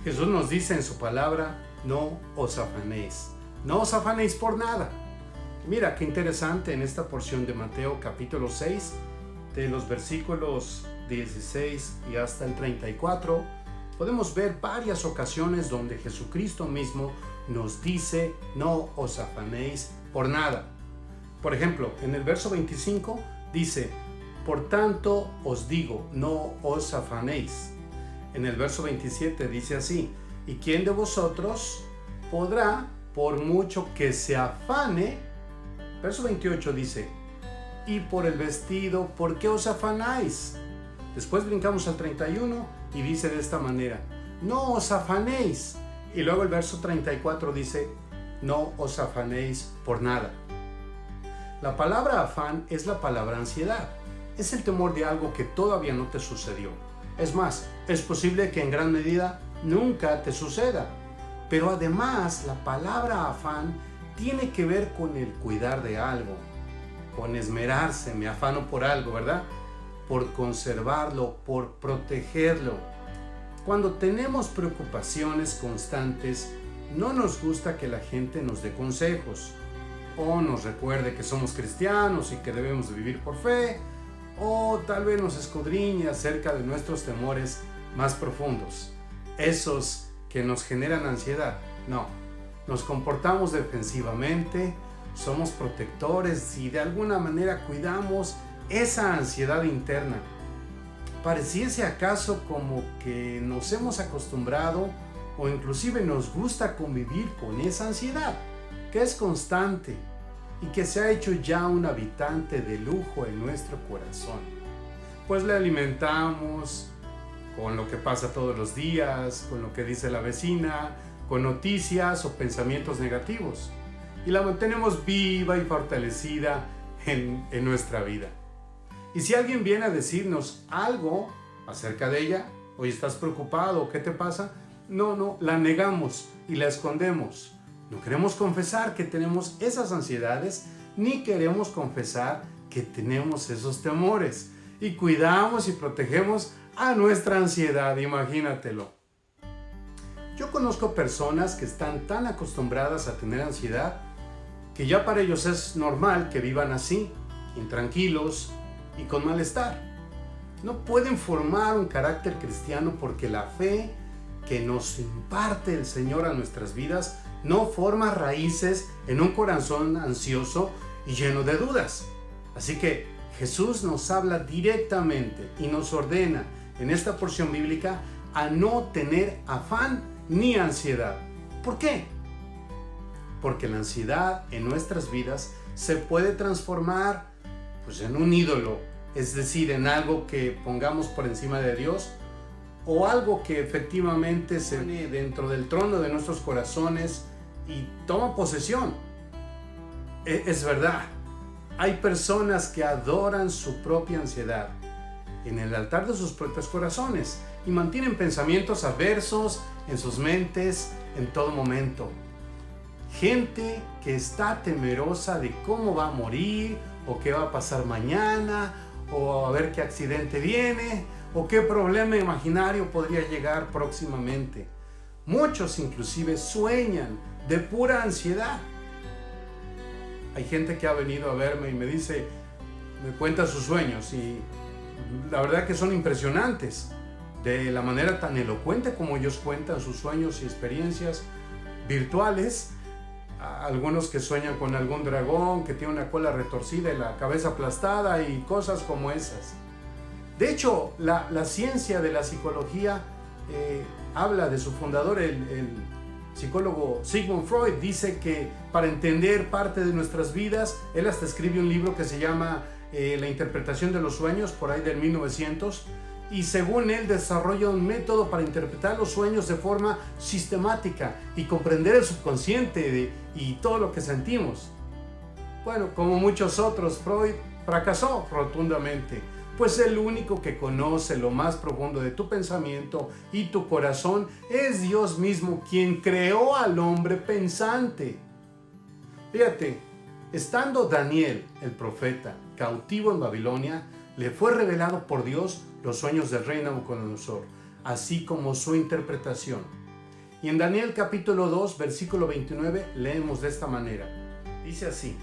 Jesús nos dice en su palabra, no os afanéis. No os afanéis por nada. Mira qué interesante en esta porción de Mateo capítulo 6, de los versículos 16 y hasta el 34, podemos ver varias ocasiones donde Jesucristo mismo nos dice, no os afanéis por nada. Por ejemplo, en el verso 25 dice, por tanto os digo, no os afanéis. En el verso 27 dice así, ¿y quién de vosotros podrá, por mucho que se afane? Verso 28 dice, y por el vestido, ¿por qué os afanáis? Después brincamos al 31 y dice de esta manera, no os afanéis. Y luego el verso 34 dice, no os afanéis por nada. La palabra afán es la palabra ansiedad. Es el temor de algo que todavía no te sucedió. Es más, es posible que en gran medida nunca te suceda. Pero además, la palabra afán tiene que ver con el cuidar de algo, con esmerarse, me afano por algo, ¿verdad? Por conservarlo, por protegerlo. Cuando tenemos preocupaciones constantes, no nos gusta que la gente nos dé consejos, o nos recuerde que somos cristianos y que debemos vivir por fe, o tal vez nos escudriñe acerca de nuestros temores más profundos, esos que nos generan ansiedad. No, nos comportamos defensivamente, somos protectores y de alguna manera cuidamos esa ansiedad interna. Pareciese acaso como que nos hemos acostumbrado o inclusive nos gusta convivir con esa ansiedad, que es constante y que se ha hecho ya un habitante de lujo en nuestro corazón. Pues le alimentamos con lo que pasa todos los días, con lo que dice la vecina, con noticias o pensamientos negativos, y la mantenemos viva y fortalecida en nuestra vida. Y si alguien viene a decirnos algo acerca de ella, oye, ¿estás preocupado? ¿Qué te pasa? No, la negamos y la escondemos. No queremos confesar que tenemos esas ansiedades, ni queremos confesar que tenemos esos temores. Y cuidamos y protegemos a nuestra ansiedad, imagínatelo. Yo conozco personas que están tan acostumbradas a tener ansiedad que ya para ellos es normal que vivan así, intranquilos y con malestar. No pueden formar un carácter cristiano porque la fe que nos imparte el Señor a nuestras vidas no forma raíces en un corazón ansioso y lleno de dudas. Así que Jesús nos habla directamente y nos ordena en esta porción bíblica a no tener afán ni ansiedad. ¿Por qué? Porque la ansiedad en nuestras vidas se puede transformar en un ídolo, es decir, en algo que pongamos por encima de Dios, o algo que efectivamente se pone dentro del trono de nuestros corazones y toma posesión. Es verdad, hay personas que adoran su propia ansiedad en el altar de sus propios corazones y mantienen pensamientos adversos en sus mentes en todo momento. Gente que está temerosa de cómo va a morir, o qué va a pasar mañana, o a ver qué accidente viene, o qué problema imaginario podría llegar próximamente. Muchos inclusive sueñan de pura ansiedad. Hay gente que ha venido a verme y me dice, me cuenta sus sueños, y la verdad que son impresionantes, de la manera tan elocuente como ellos cuentan sus sueños y experiencias virtuales. Algunos que sueñan con algún dragón que tiene una cola retorcida y la cabeza aplastada y cosas como esas. De hecho, la ciencia de la psicología habla de su fundador, el psicólogo Sigmund Freud. Dice que para entender parte de nuestras vidas, él hasta escribe un libro que se llama La interpretación de los sueños, por ahí del 1900, y según él desarrolla un método para interpretar los sueños de forma sistemática y comprender el subconsciente y todo lo que sentimos. Bueno, como muchos otros, Freud fracasó rotundamente, pues el único que conoce lo más profundo de tu pensamiento y tu corazón es Dios mismo, quien creó al hombre pensante. Fíjate, estando Daniel, el profeta, cautivo en Babilonia, le fue revelado por Dios los sueños del rey Nabucodonosor, así como su interpretación. Y en Daniel capítulo 2, versículo 29, leemos de esta manera. Dice así: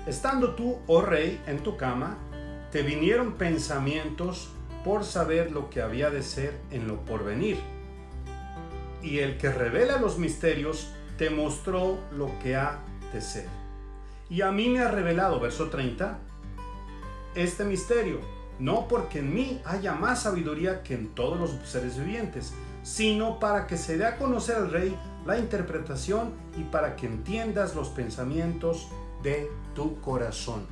estando tú, oh rey, en tu cama, te vinieron pensamientos por saber lo que había de ser en lo porvenir. Y el que revela los misterios te mostró lo que ha de ser. Y a mí me ha revelado, verso 30, este misterio, no porque en mí haya más sabiduría que en todos los seres vivientes, sino para que se dé a conocer al rey la interpretación y para que entiendas los pensamientos de tu corazón.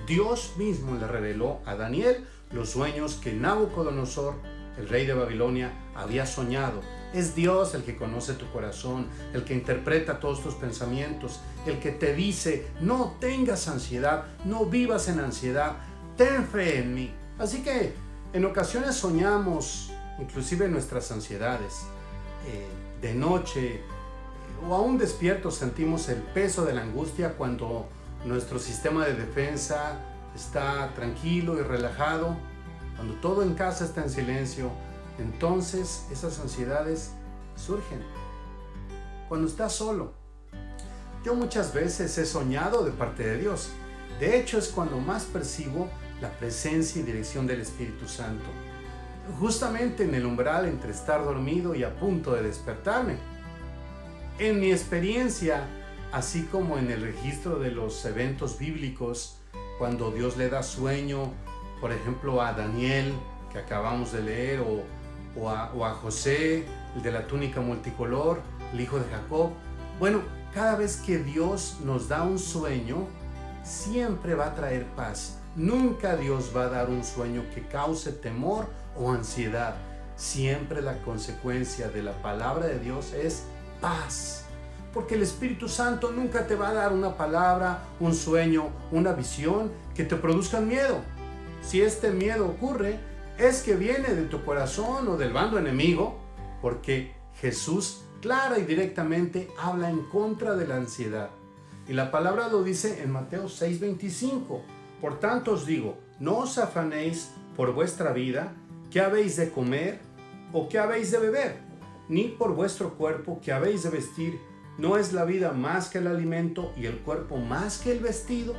Dios mismo le reveló a Daniel los sueños que Nabucodonosor, el rey de Babilonia, había soñado. Es Dios el que conoce tu corazón, el que interpreta todos tus pensamientos, el que te dice: no tengas ansiedad, no vivas en ansiedad, ten fe en mí. Así que en ocasiones soñamos inclusive nuestras ansiedades. De noche o aún despiertos sentimos el peso de la angustia cuando nuestro sistema de defensa está tranquilo y relajado, cuando todo en casa está en silencio. Entonces esas ansiedades surgen cuando estás solo. Yo muchas veces he soñado de parte de Dios. De hecho, es cuando más percibo la presencia y dirección del Espíritu Santo, justamente en el umbral entre estar dormido y a punto de despertarme. En mi experiencia, así como en el registro de los eventos bíblicos, cuando Dios le da sueño, por ejemplo a Daniel, que acabamos de leer, o a José, el de la túnica multicolor, el hijo de Jacob. Bueno, cada vez que Dios nos da un sueño, siempre va a traer paz. Nunca Dios va a dar un sueño que cause temor o ansiedad. Siempre la consecuencia de la palabra de Dios es paz. Porque el Espíritu Santo nunca te va a dar una palabra, un sueño, una visión que te produzcan miedo. Si este miedo ocurre, es que viene de tu corazón o del bando enemigo, porque Jesús clara y directamente habla en contra de la ansiedad. Y la palabra lo dice en Mateo 6:25. Por tanto os digo, no os afanéis por vuestra vida, qué habéis de comer o qué habéis de beber, ni por vuestro cuerpo, qué habéis de vestir. ¿No es la vida más que el alimento y el cuerpo más que el vestido?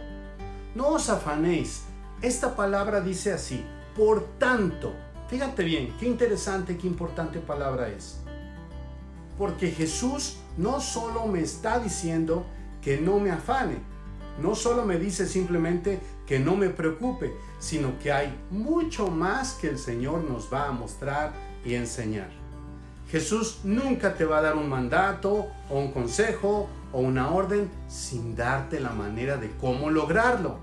No os afanéis. Esta palabra dice así: por tanto. Fíjate bien, qué interesante, qué importante palabra es. Porque Jesús no solo me está diciendo que no me afane, no solo me dice simplemente que no me preocupe, sino que hay mucho más que el Señor nos va a mostrar y enseñar. Jesús nunca te va a dar un mandato o un consejo o una orden sin darte la manera de cómo lograrlo.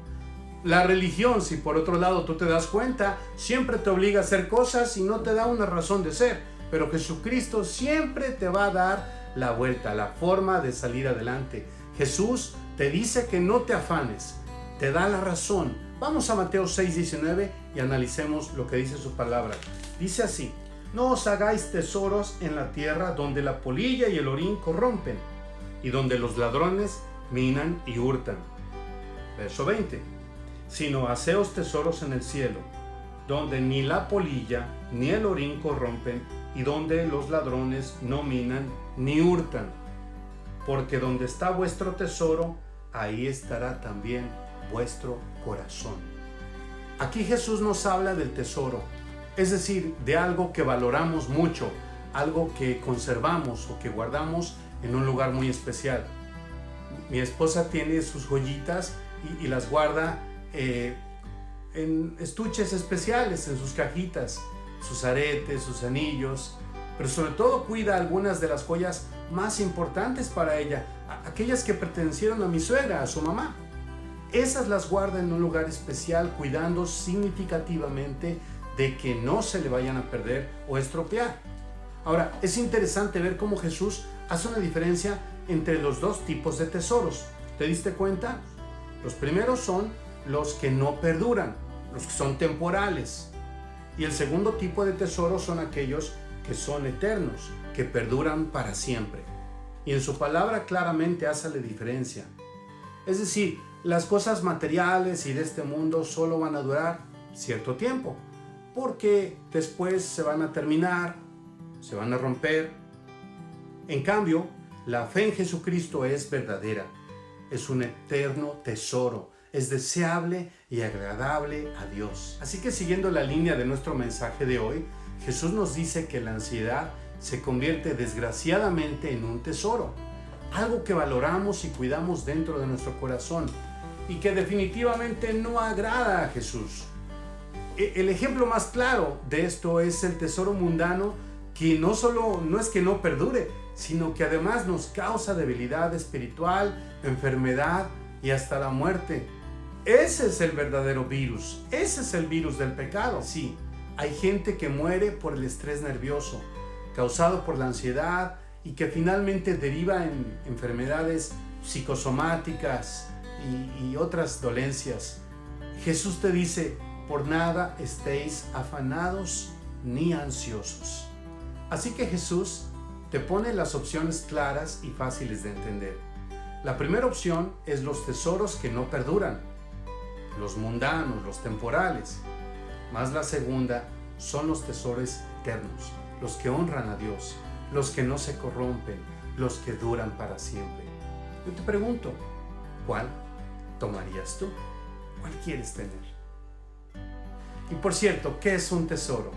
La religión, si por otro lado tú te das cuenta, siempre te obliga a hacer cosas y no te da una razón de ser. Pero Jesucristo siempre te va a dar la vuelta, la forma de salir adelante. Jesús te dice que no te afanes, te da la razón. Vamos a Mateo 6:19 y analicemos lo que dice su palabra. Dice así: no os hagáis tesoros en la tierra donde la polilla y el orín corrompen y donde los ladrones minan y hurtan. Verso 20: sino haceos tesoros en el cielo, donde ni la polilla ni el orín corrompen y donde los ladrones no minan ni hurtan. Porque donde está vuestro tesoro, ahí estará también vuestro corazón. Aquí Jesús nos habla del tesoro, es decir, de algo que valoramos mucho, algo que conservamos o que guardamos en un lugar muy especial. Mi esposa tiene sus joyitas y las guarda en estuches especiales, en sus cajitas, sus aretes, sus anillos, pero sobre todo cuida algunas de las joyas más importantes para ella, aquellas que pertenecieron a mi suegra, a su mamá. Esas las guarda en un lugar especial, cuidando significativamente de que no se le vayan a perder o estropear. Ahora, es interesante ver cómo Jesús hace una diferencia entre los dos tipos de tesoros. ¿Te diste cuenta? Los primeros son los que no perduran, los que son temporales. Y el segundo tipo de tesoros son aquellos que son eternos, que perduran para siempre. Y en su palabra claramente hace la diferencia. Es decir, las cosas materiales y de este mundo solo van a durar cierto tiempo, porque después se van a terminar, se van a romper, En cambio, la fe en Jesucristo es verdadera, es un eterno tesoro, es deseable y agradable a Dios. Así que siguiendo la línea de nuestro mensaje de hoy, Jesús nos dice que la ansiedad se convierte desgraciadamente en un tesoro, algo que valoramos y cuidamos dentro de nuestro corazón y que definitivamente no agrada a Jesús. El ejemplo más claro de esto es el tesoro mundano, que no es que no perdure, sino que además nos causa debilidad espiritual, enfermedad y hasta la muerte. Ese es el verdadero virus, ese es el virus del pecado. Sí, hay gente que muere por el estrés nervioso, causado por la ansiedad y que finalmente deriva en enfermedades psicosomáticas y otras dolencias. Jesús te dice: por nada estéis afanados ni ansiosos. Así que Jesús te pone las opciones claras y fáciles de entender. La primera opción es los tesoros que no perduran, los mundanos, los temporales. Más la segunda son los tesoros eternos, los que honran a Dios, los que no se corrompen, los que duran para siempre. Yo te pregunto, ¿cuál tomarías tú? ¿Cuál quieres tener? Y por cierto, ¿qué es un tesoro?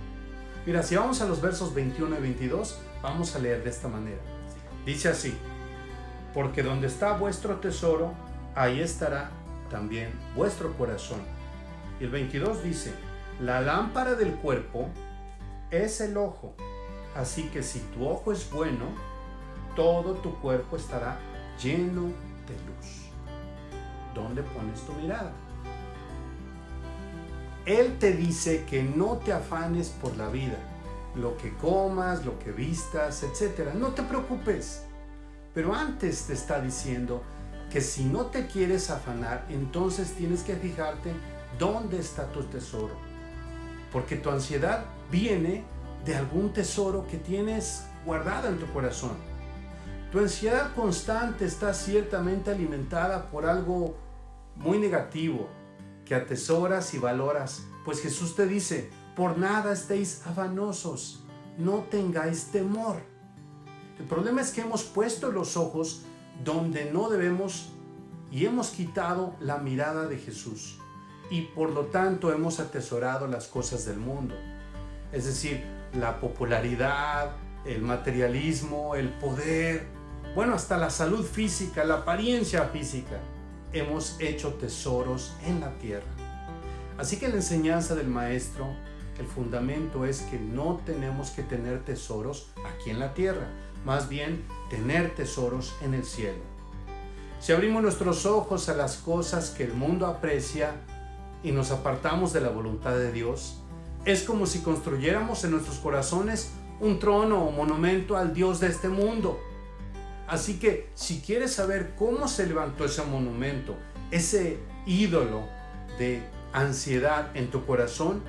Mira, si vamos a los versos 21 y 22, vamos a leer de esta manera. Dice así: porque donde está vuestro tesoro, ahí estará también vuestro corazón. Y el 22 dice: la lámpara del cuerpo es el ojo, así que si tu ojo es bueno, todo tu cuerpo estará lleno de luz. ¿Dónde pones tu mirada? Él te dice que no te afanes por la vida, lo que comas, lo que vistas, etc. No te preocupes. Pero antes te está diciendo que si no te quieres afanar, entonces tienes que fijarte dónde está tu tesoro. Porque tu ansiedad viene de algún tesoro que tienes guardado en tu corazón. Tu ansiedad constante está ciertamente alimentada por algo muy negativo que atesoras y valoras, pues Jesús te dice: por nada estéis afanosos, no tengáis temor. El problema es que hemos puesto los ojos donde no debemos y hemos quitado la mirada de Jesús, y por lo tanto hemos atesorado las cosas del mundo, es decir, la popularidad, el materialismo, el poder, bueno, hasta la salud física, la apariencia física. Hemos hecho tesoros en la tierra. Así que la enseñanza del maestro, el fundamento es que no tenemos que tener tesoros aquí en la tierra, más bien tener tesoros en el cielo. Si abrimos nuestros ojos a las cosas que el mundo aprecia y nos apartamos de la voluntad de Dios, es como si construyéramos en nuestros corazones un trono o monumento al Dios de este mundo. Así que si quieres saber cómo se levantó ese monumento, ese ídolo de ansiedad en tu corazón,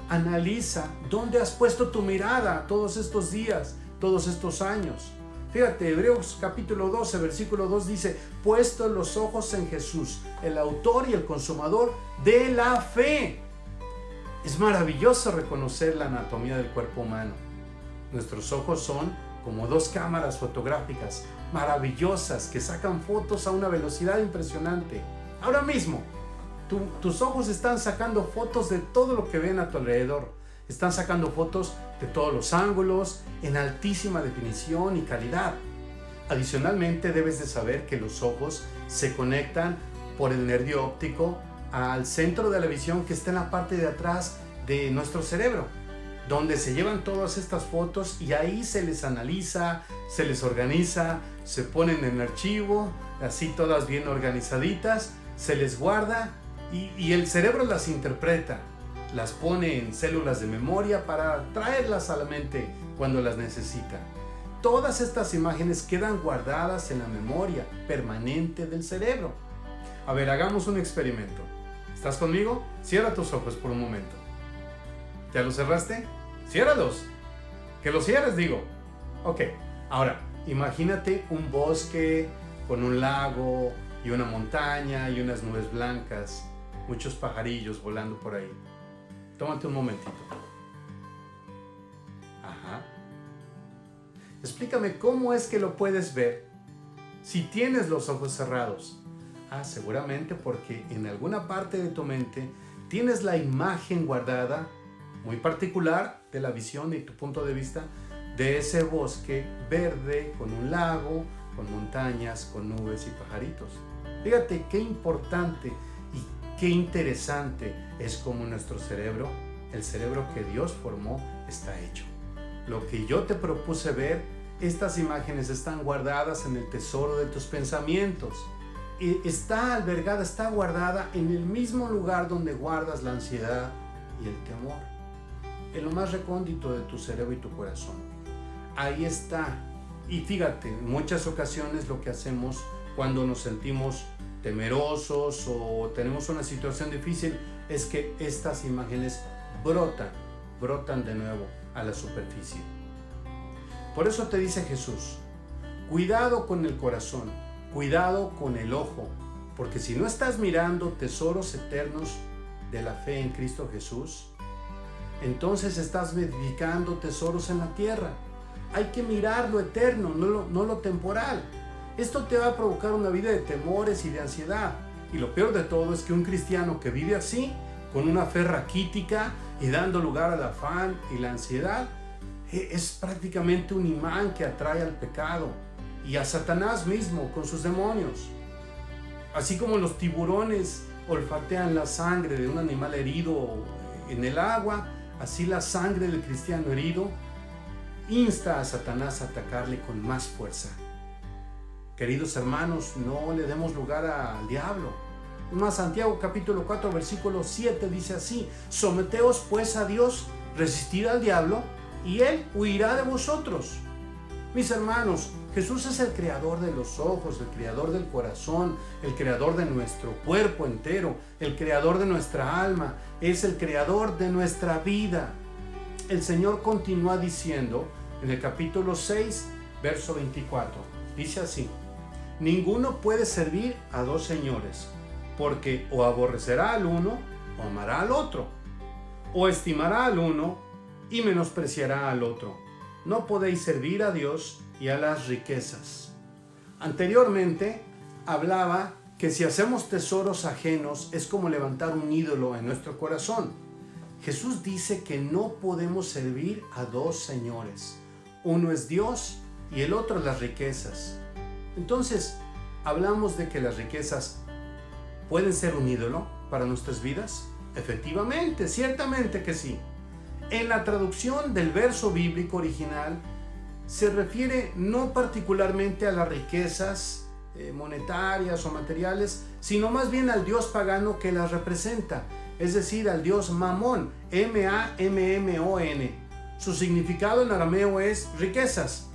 analiza dónde has puesto tu mirada todos estos días, todos estos años. Fíjate, Hebreos capítulo 12, versículo 2 dice: puesto los ojos en Jesús, el autor y el consumador de la fe. Es maravilloso reconocer la anatomía del cuerpo humano. Nuestros ojos son como dos cámaras fotográficas maravillosas que sacan fotos a una velocidad impresionante. Ahora mismo, tus ojos están sacando fotos de todo lo que ven a tu alrededor. Están sacando fotos de todos los ángulos en altísima definición y calidad. Adicionalmente, debes de saber que los ojos se conectan por el nervio óptico al centro de la visión que está en la parte de atrás de nuestro cerebro, donde se llevan todas estas fotos y ahí se les analiza, se les organiza, se ponen en archivo, así todas bien organizaditas, se les guarda y el cerebro las interpreta, las pone en células de memoria para traerlas a la mente cuando las necesita. Todas estas imágenes quedan guardadas en la memoria permanente del cerebro. A ver, hagamos un experimento. ¿Estás conmigo? Cierra tus ojos por un momento. ¿Ya los cerraste? Ciérralos. Que los cierres, digo. Ok, ahora, imagínate un bosque con un lago y una montaña y unas nubes blancas, muchos pajarillos volando por ahí. Tómate un momentito. Ajá. Explícame cómo es que lo puedes ver si tienes los ojos cerrados. Seguramente porque en alguna parte de tu mente tienes la imagen guardada, muy particular de la visión y tu punto de vista, de ese bosque verde con un lago, con montañas, con nubes y pajaritos. Fíjate qué importante y qué interesante es como nuestro cerebro, el cerebro que Dios formó, está hecho. Lo que yo te propuse ver, estas imágenes están guardadas en el tesoro de tus pensamientos. Y está albergada, está guardada en el mismo lugar donde guardas la ansiedad y el temor, en lo más recóndito de tu cerebro y tu corazón. Ahí está. Y fíjate, en muchas ocasiones lo que hacemos cuando nos sentimos temerosos o tenemos una situación difícil es que estas imágenes brotan de nuevo a la superficie. Por eso te dice Jesús, cuidado con el corazón, cuidado con el ojo, porque si no estás mirando tesoros eternos de la fe en Cristo Jesús, entonces estás edificando tesoros en la tierra. Hay que mirar lo eterno, no lo temporal. Esto te va a provocar una vida de temores y de ansiedad. Y lo peor de todo es que un cristiano que vive así, con una fe raquítica y dando lugar al afán y la ansiedad, es prácticamente un imán que atrae al pecado y a Satanás mismo con sus demonios. Así como los tiburones olfatean la sangre de un animal herido en el agua, así la sangre del cristiano herido insta a Satanás a atacarle con más fuerza. Queridos hermanos, no le demos lugar al diablo. Más, Santiago capítulo 4 versículo 7 dice así: someteos pues a Dios, resistid al diablo y él huirá de vosotros. Mis hermanos, Jesús es el creador de los ojos, el creador del corazón, el creador de nuestro cuerpo entero, el creador de nuestra alma, es el creador de nuestra vida. El Señor continúa diciendo en el capítulo 6, verso 24, dice así: ninguno puede servir a dos señores, porque o aborrecerá al uno o amará al otro, o estimará al uno y menospreciará al otro. No podéis servir a Dios y a las riquezas. Anteriormente hablaba que si hacemos tesoros ajenos es como levantar un ídolo en nuestro corazón. Jesús dice que no podemos servir a dos señores. Uno es Dios y el otro las riquezas. Entonces, ¿hablamos de que las riquezas pueden ser un ídolo para nuestras vidas? Efectivamente, ciertamente que sí. En la traducción del verso bíblico original se refiere no particularmente a las riquezas monetarias o materiales, sino más bien al dios pagano que las representa, es decir, al dios Mamón, M-A-M-M-O-N. Su significado en arameo es riquezas,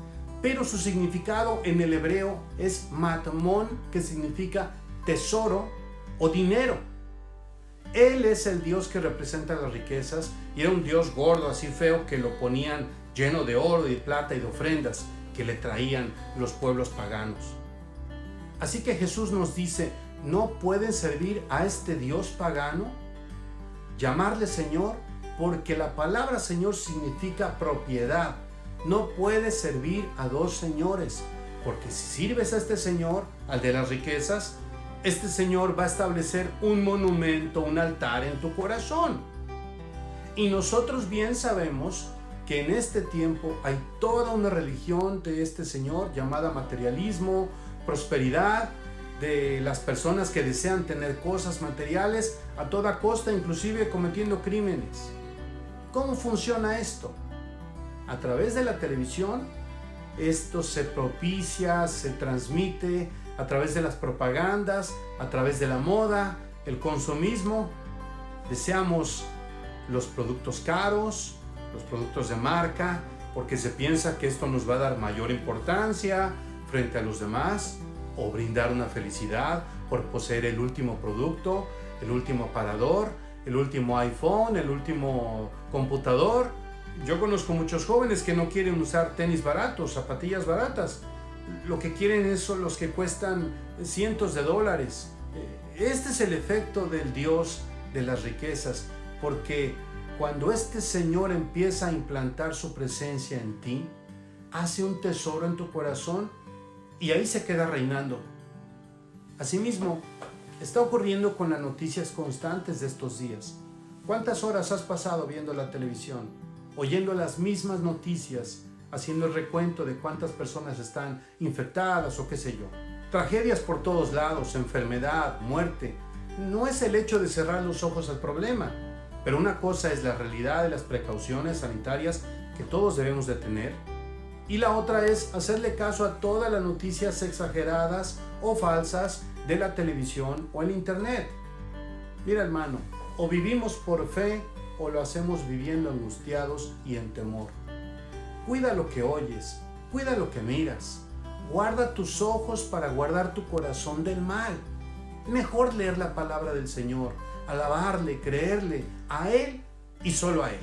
pero su significado en el hebreo es matmón, que significa tesoro o dinero. Él es el Dios que representa las riquezas y era un Dios gordo, así feo, que lo ponían lleno de oro y de plata y de ofrendas que le traían los pueblos paganos. Así que Jesús nos dice, no pueden servir a este Dios pagano, llamarle Señor, porque la palabra Señor significa propiedad. No puedes servir a dos señores, porque si sirves a este Señor, al de las riquezas, este Señor va a establecer un monumento, un altar en tu corazón. Y nosotros bien sabemos que en este tiempo hay toda una religión de este Señor llamada materialismo, prosperidad, de las personas que desean tener cosas materiales a toda costa, inclusive cometiendo crímenes. ¿Cómo funciona esto? A través de la televisión, esto se propicia, se transmite a través de las propagandas, a través de la moda, el consumismo. Deseamos los productos caros, los productos de marca, porque se piensa que esto nos va a dar mayor importancia frente a los demás, o brindar una felicidad por poseer el último producto, el último aparador, el último iPhone, el último computador. Yo conozco muchos jóvenes que no quieren usar tenis baratos, zapatillas baratas. Lo que quieren son los que cuestan cientos de dólares. Este es el efecto del Dios de las riquezas, porque cuando este Señor empieza a implantar su presencia en ti, hace un tesoro en tu corazón y ahí se queda reinando. Asimismo, está ocurriendo con las noticias constantes de estos días. ¿Cuántas horas has pasado viendo la televisión, oyendo las mismas noticias, haciendo el recuento de cuántas personas están infectadas o qué sé yo? Tragedias por todos lados, enfermedad, muerte. No es el hecho de cerrar los ojos al problema, pero una cosa es la realidad de las precauciones sanitarias que todos debemos de tener, y la otra es hacerle caso a todas las noticias exageradas o falsas de la televisión o el internet. Mira, hermano, o vivimos por fe o lo hacemos viviendo angustiados y en temor. Cuida lo que oyes, cuida lo que miras. Guarda tus ojos para guardar tu corazón del mal. Mejor leer la palabra del Señor, alabarle, creerle a Él y solo a Él.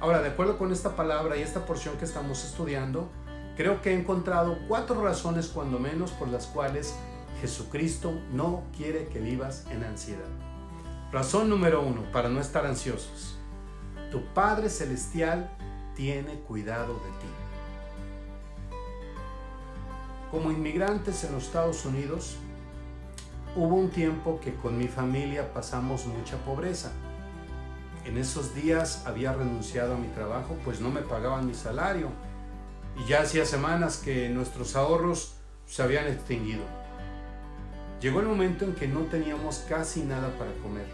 Ahora, de acuerdo con esta palabra y esta porción que estamos estudiando, creo que he encontrado 4 razones cuando menos por las cuales Jesucristo no quiere que vivas en ansiedad. Razón número 1, para no estar ansiosos. Tu Padre Celestial tiene cuidado de ti. Como inmigrantes en los Estados Unidos, hubo un tiempo que con mi familia pasamos mucha pobreza. En esos días había renunciado a mi trabajo, pues no me pagaban mi salario. Y ya hacía semanas que nuestros ahorros se habían extinguido. Llegó el momento en que no teníamos casi nada para comer.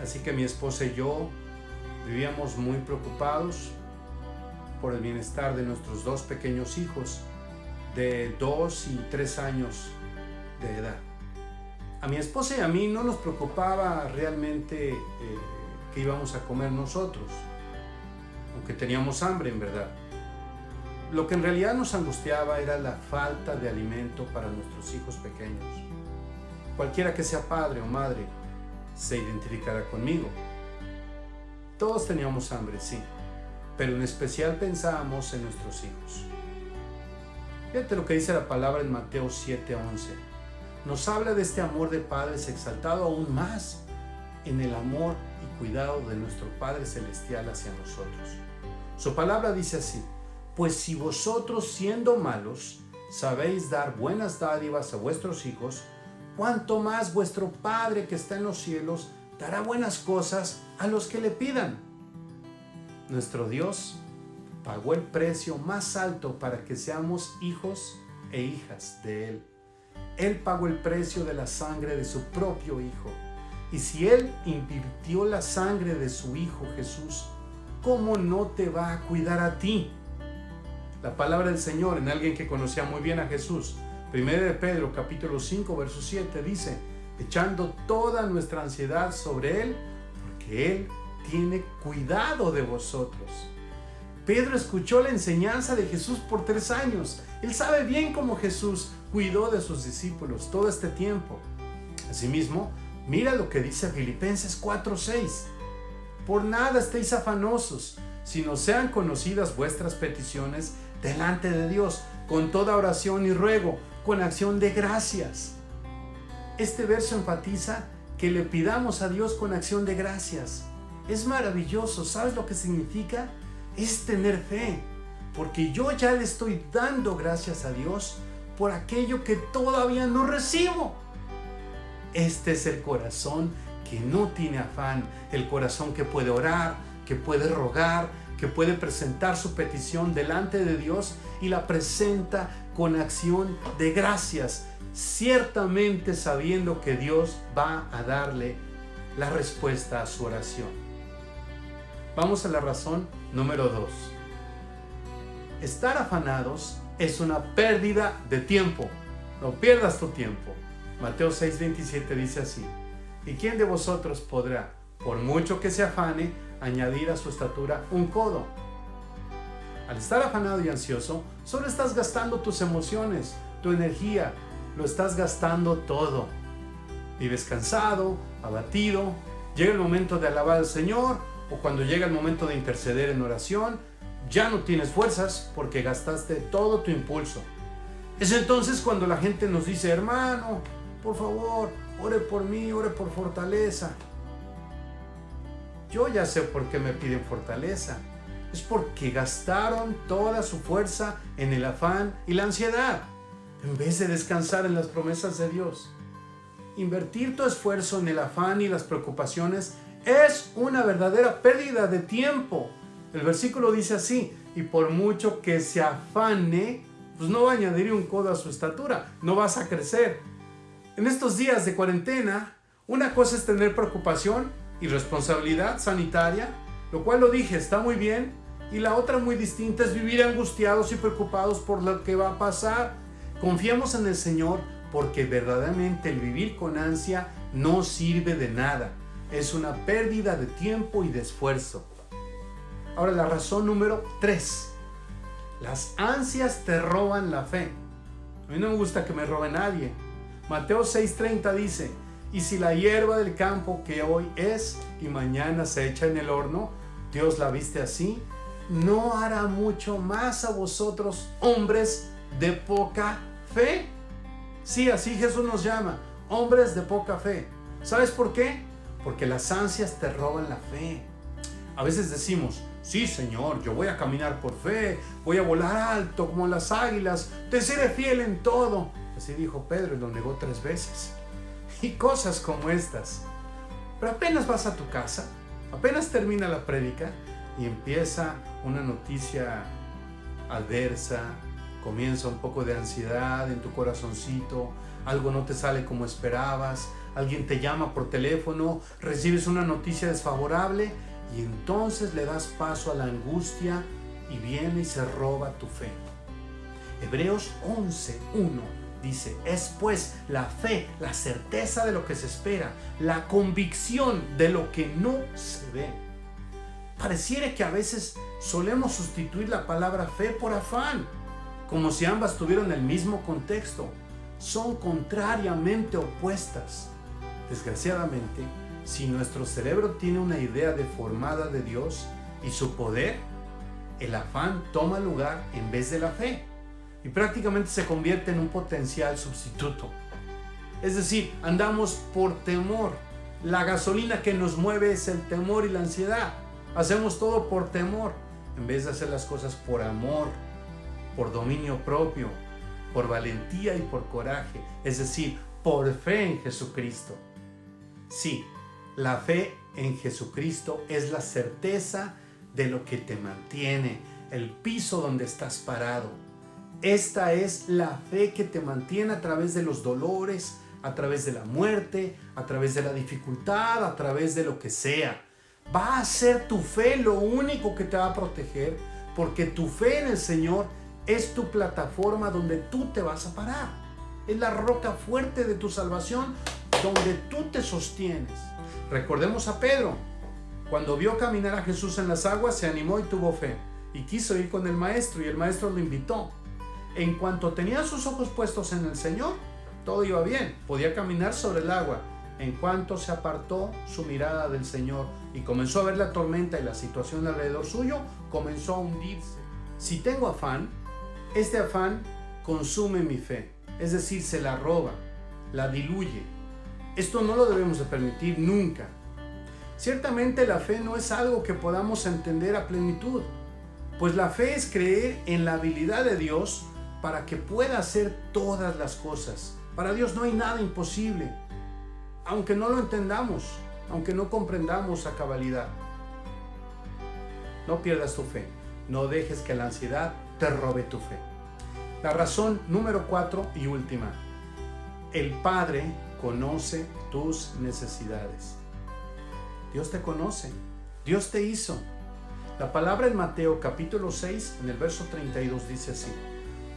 Así que mi esposa y yo vivíamos muy preocupados por el bienestar de nuestros 2 pequeños hijos de 2 y 3 años de edad. A mi esposa y a mí no nos preocupaba realmente que íbamos a comer nosotros, aunque teníamos hambre en verdad. Lo que en realidad nos angustiaba era la falta de alimento para nuestros hijos pequeños. Cualquiera que sea padre o madre se identificará conmigo. Todos teníamos hambre, sí, pero en especial pensábamos en nuestros hijos. Fíjate lo que dice la palabra en Mateo 7:11. Nos habla de este amor de padres exaltado aún más en el amor y cuidado de nuestro Padre Celestial hacia nosotros. Su palabra dice así: pues si vosotros, siendo malos, sabéis dar buenas dádivas a vuestros hijos, cuánto más vuestro Padre que está en los cielos dará buenas cosas a los que le pidan. Nuestro Dios pagó el precio más alto para que seamos hijos e hijas de Él. Él pagó el precio de la sangre de su propio Hijo. Y si Él invirtió la sangre de su Hijo Jesús, ¿cómo no te va a cuidar a ti? La palabra del Señor en alguien que conocía muy bien a Jesús, 1 de Pedro capítulo 5 verso 7 dice: echando toda nuestra ansiedad sobre Él, porque Él tiene cuidado de vosotros. Pedro escuchó la enseñanza de Jesús por 3 años. Él sabe bien cómo Jesús cuidó de sus discípulos todo este tiempo. Asimismo, mira lo que dice Filipenses 4:6. Por nada estéis afanosos, sino sean conocidas vuestras peticiones delante de Dios, con toda oración y ruego, con acción de gracias. Este verso enfatiza que le pidamos a Dios con acción de gracias. Es maravilloso. ¿Sabes lo que significa? Es tener fe, porque yo ya le estoy dando gracias a Dios por aquello que todavía no recibo. Este es el corazón que no tiene afán, el corazón que puede orar, que puede rogar, que puede presentar su petición delante de Dios y la presenta con acción de gracias, ciertamente sabiendo que Dios va a darle la respuesta a su oración. Vamos a la razón número 2. Estar afanados es una pérdida de tiempo. No pierdas tu tiempo. Mateo 6:27 dice así: ¿y quién de vosotros podrá, por mucho que se afane, añadir a su estatura un codo? Al estar afanado y ansioso, solo estás gastando tus emociones, tu energía, lo estás gastando todo. Vives cansado, abatido, llega el momento de alabar al Señor, o cuando llega el momento de interceder en oración, ya no tienes fuerzas porque gastaste todo tu impulso. Es entonces cuando la gente nos dice: hermano, por favor, ore por mí, ore por fortaleza. Yo ya sé por qué me piden fortaleza. es porque gastaron toda su fuerza en el afán y la ansiedad, en vez de descansar en las promesas de Dios. Invertir tu esfuerzo en el afán y las preocupaciones es una verdadera pérdida de tiempo. El versículo dice así: y por mucho que se afane, pues no va a añadir un codo a su estatura, no vas a crecer. En estos días de cuarentena, una cosa es tener preocupación y responsabilidad sanitaria, lo cual lo dije, está muy bien, y la otra muy distinta es vivir angustiados y preocupados por lo que va a pasar. Confiemos en el Señor, porque verdaderamente el vivir con ansia no sirve de nada. Es una pérdida de tiempo y de esfuerzo. Ahora, la razón número 3. Las ansias te roban la fe. A mí no me gusta que me robe nadie. Mateo 6:30 dice: y si la hierba del campo que hoy es y mañana se echa en el horno, Dios la viste así, ¿no hará mucho más a vosotros, hombres de poca fe? Sí, así Jesús nos llama, hombres de poca fe. ¿Sabes por qué? Porque las ansias te roban la fe. A veces decimos: sí, Señor, yo voy a caminar por fe, voy a volar alto como las águilas, te seré fiel en todo. Así dijo Pedro y lo negó 3 veces. Y cosas como estas. Pero apenas vas a tu casa, apenas termina la prédica y empieza una noticia adversa, comienza un poco de ansiedad en tu corazoncito, algo no te sale como esperabas, alguien te llama por teléfono, recibes una noticia desfavorable y entonces le das paso a la angustia y viene y se roba tu fe. Hebreos 11:1 dice: es pues la fe, la certeza de lo que se espera, la convicción de lo que no se ve. Pareciera que a veces solemos sustituir la palabra fe por afán, como si ambas tuvieran el mismo contexto. Son contrariamente opuestas. Desgraciadamente, si nuestro cerebro tiene una idea deformada de Dios y su poder, el afán toma lugar en vez de la fe y prácticamente se convierte en un potencial sustituto. Es decir, andamos por temor. La gasolina que nos mueve es el temor y la ansiedad. Hacemos todo por temor en vez de hacer las cosas por amor, por dominio propio, por valentía y por coraje, es decir, por fe en Jesucristo. Sí, la fe en Jesucristo es la certeza de lo que te mantiene, el piso donde estás parado. Esta es la fe que te mantiene a través de los dolores, a través de la muerte, a través de la dificultad, a través de lo que sea. Va a ser tu fe lo único que te va a proteger, porque tu fe en el Señor es tu plataforma donde tú te vas a parar. Es la roca fuerte de tu salvación donde tú te sostienes. Recordemos a Pedro. Cuando vio caminar a Jesús en las aguas, se animó y tuvo fe. Y quiso ir con el maestro y el maestro lo invitó. En cuanto tenía sus ojos puestos en el Señor, todo iba bien. Podía caminar sobre el agua. En cuanto se apartó su mirada del Señor y comenzó a ver la tormenta y la situación alrededor suyo, comenzó a hundirse. Si tengo afán, este afán consume mi fe, es decir, se la roba, la diluye. Esto no lo debemos de permitir nunca. Ciertamente la fe no es algo que podamos entender a plenitud, pues la fe es creer en la habilidad de Dios para que pueda hacer todas las cosas. Para Dios no hay nada imposible, aunque no lo entendamos, aunque no comprendamos a cabalidad. No pierdas tu fe, no dejes que la ansiedad te robe tu fe. La razón número 4 y última: el Padre conoce tus necesidades. Dios te conoce, Dios te hizo. La palabra en Mateo capítulo 6, en el verso 32 dice así: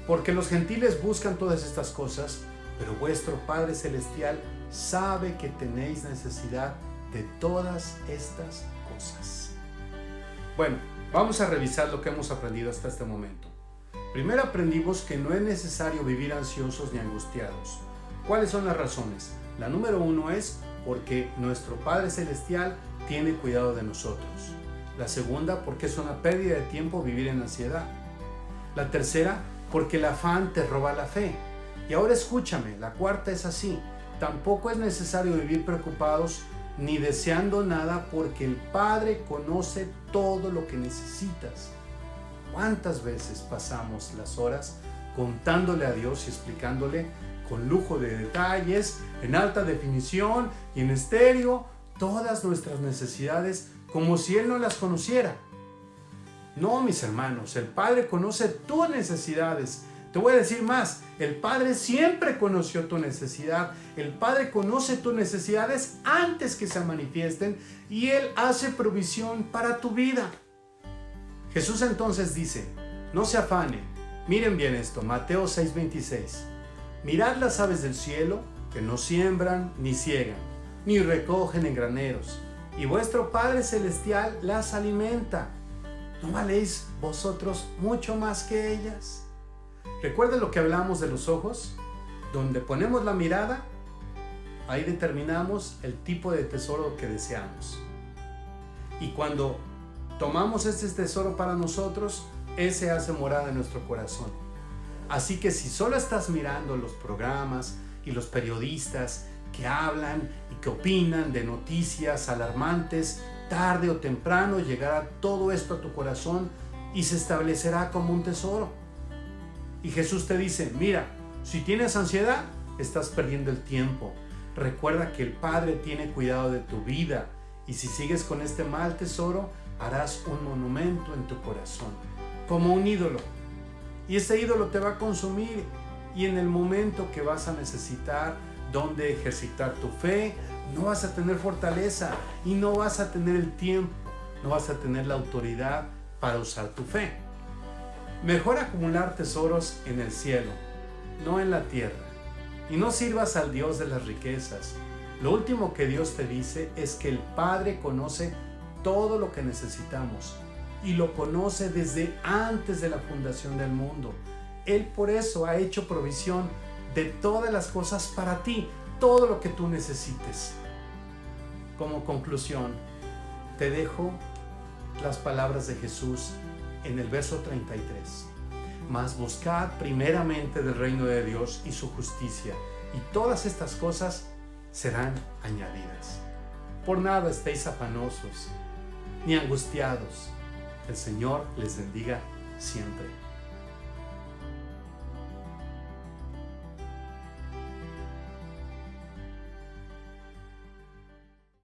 porque los gentiles buscan todas estas cosas, pero vuestro Padre Celestial sabe que tenéis necesidad de todas estas cosas. Bueno, vamos a revisar lo que hemos aprendido hasta este momento. Primero aprendimos que no es necesario vivir ansiosos ni angustiados. ¿Cuáles son las razones? La número 1 es porque nuestro Padre Celestial tiene cuidado de nosotros. La segunda, porque es una pérdida de tiempo vivir en ansiedad. La tercera, porque el afán te roba la fe. Y ahora escúchame, la cuarta es así: tampoco es necesario vivir preocupados ni deseando nada, porque el Padre conoce todo lo que necesitas. ¿Cuántas veces pasamos las horas contándole a Dios y explicándole con lujo de detalles, en alta definición y en estéreo, todas nuestras necesidades como si Él no las conociera? No, mis hermanos, el Padre conoce tus necesidades. Te voy a decir más, el Padre siempre conoció tu necesidad. El Padre conoce tus necesidades antes que se manifiesten y Él hace provisión para tu vida. Jesús entonces dice, no se afanen. Miren bien esto, Mateo 6:26. Mirad las aves del cielo, que no siembran ni ciegan, ni recogen en graneros, y vuestro Padre Celestial las alimenta. ¿No valéis vosotros mucho más que ellas? ¿Recuerda lo que hablamos de los ojos? Donde ponemos la mirada, ahí determinamos el tipo de tesoro que deseamos. Y cuando tomamos este tesoro para nosotros, ese hace morada en nuestro corazón. Así que si solo estás mirando los programas y los periodistas que hablan y que opinan de noticias alarmantes, tarde o temprano llegará todo esto a tu corazón y se establecerá como un tesoro. Y Jesús te dice, mira, si tienes ansiedad, estás perdiendo el tiempo. Recuerda que el Padre tiene cuidado de tu vida y si sigues con este mal tesoro, harás un monumento en tu corazón, como un ídolo. Y ese ídolo te va a consumir y en el momento que vas a necesitar donde ejercitar tu fe, no vas a tener fortaleza y no vas a tener el tiempo, no vas a tener la autoridad para usar tu fe. Mejor acumular tesoros en el cielo, no en la tierra. Y no sirvas al Dios de las riquezas. Lo último que Dios te dice es que el Padre conoce todo lo que necesitamos y lo conoce desde antes de la fundación del mundo. Él por eso ha hecho provisión de todas las cosas para ti, todo lo que tú necesites. Como conclusión, te dejo las palabras de Jesús en el verso 33. Mas buscad primeramente del reino de Dios y su justicia, y todas estas cosas serán añadidas. Por nada estéis afanosos, ni angustiados. El Señor les bendiga siempre.